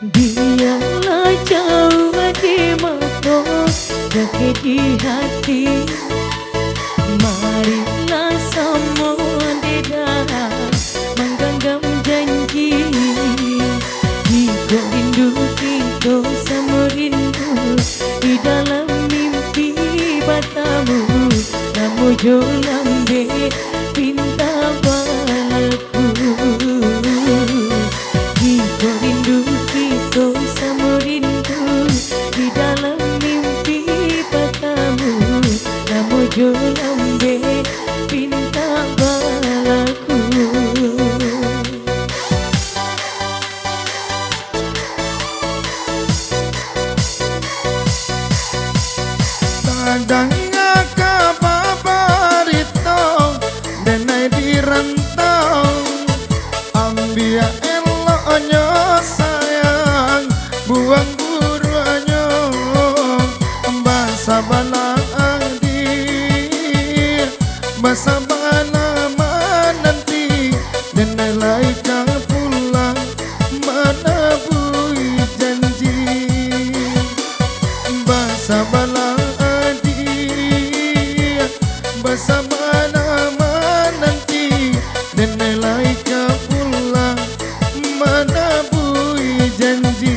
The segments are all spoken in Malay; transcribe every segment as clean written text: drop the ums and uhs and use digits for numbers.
Biarlah jauh di mata, dekat di hati. Marilah sama di dalam menggenggam janji. Jika rindu kita sama rindu di dalam mimpi batamu, namun jo lambe pinta balaku. Jika rindu kita sama rindu di dalam mimpi batamu, namun jo lambe pinta balaku. Tadangnya kababarito denai di rantau, ambia eloknya sayang buang buruannya, basa balang di basa balang nanti denai laika pulang menabui janji, basa balang bersama nanti dan laika pulang menabui janji.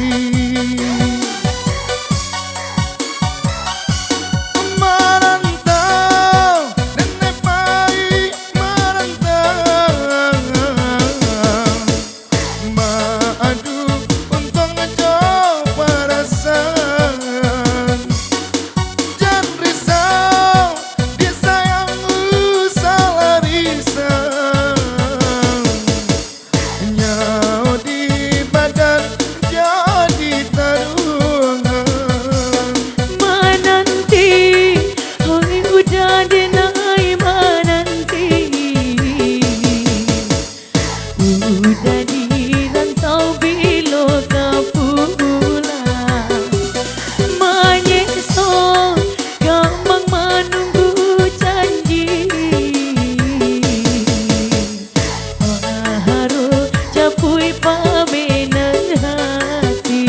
Merantau dan nepai merantau, madu untuk ngecoba perasaan. Jangan risau, dia sayangmu salah risau. Nyawa di badan jadi taruhan. Menanti, hoi udah denai menanti. Udah di rantau bila kau pulang, menyesal gampang menunggu janji. Harus capui pamenan hati.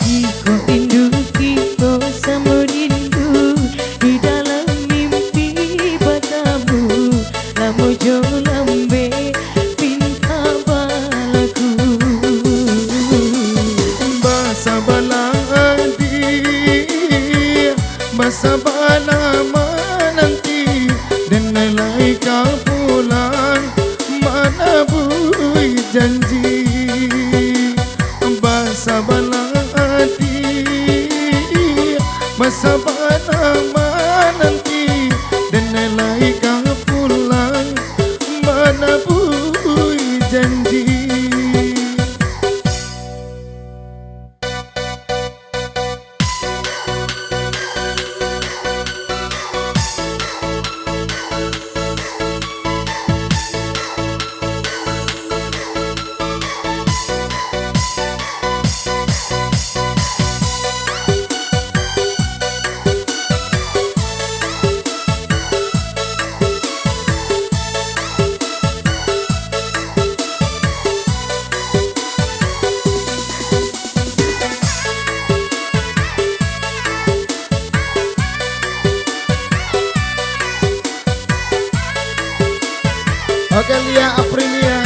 Jika rindu kita sama rindu di dalam mimpi batamu, lama jo lambe pinta balaku. Basa balang di basa balang menanti dan laika pulang menabui janji. Basa balang di basa balang menanti dan laika pulang menabui janji. Oke, Lia Aprilia.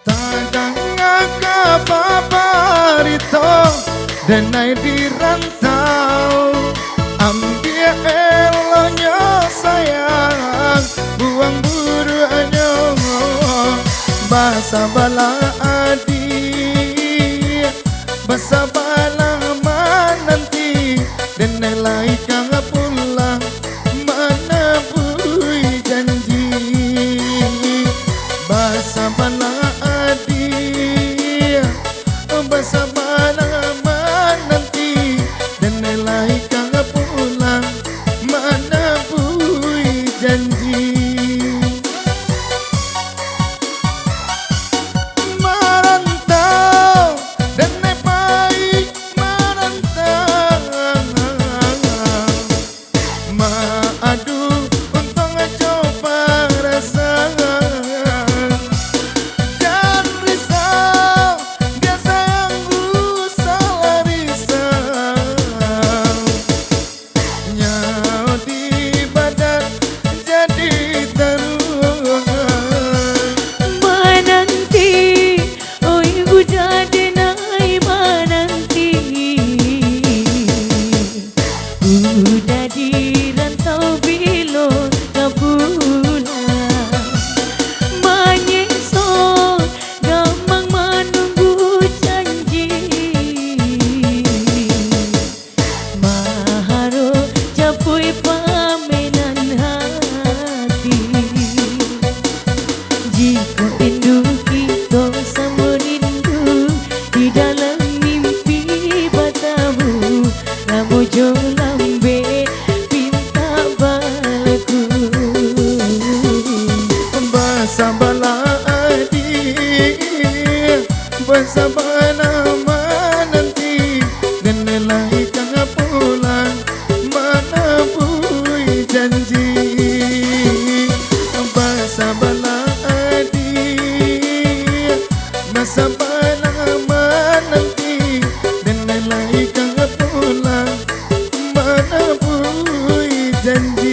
Tadangnya kababarito denai di rantau, ambia elonya sayang buang buruannya, basa bala adi basa bala nanti dan laika pulang menabui janji. Basa bala adi basa bala nanti dan laika pulang menabui janji. Merantau dan nepai Udah di rantau bilo kapulang menyesal gamang menunggu janji maharo capui pamenan hati jika rindu kita sama rindu di dalam mimpi batamu lamu jo lambe pinta balaku Bersabarlah adik, bersabarlah menanti, dan melahirkan pulang menepui janji. Bersabarlah adik, bersabarlah menanti, dan melahirkan pulang menepui janji.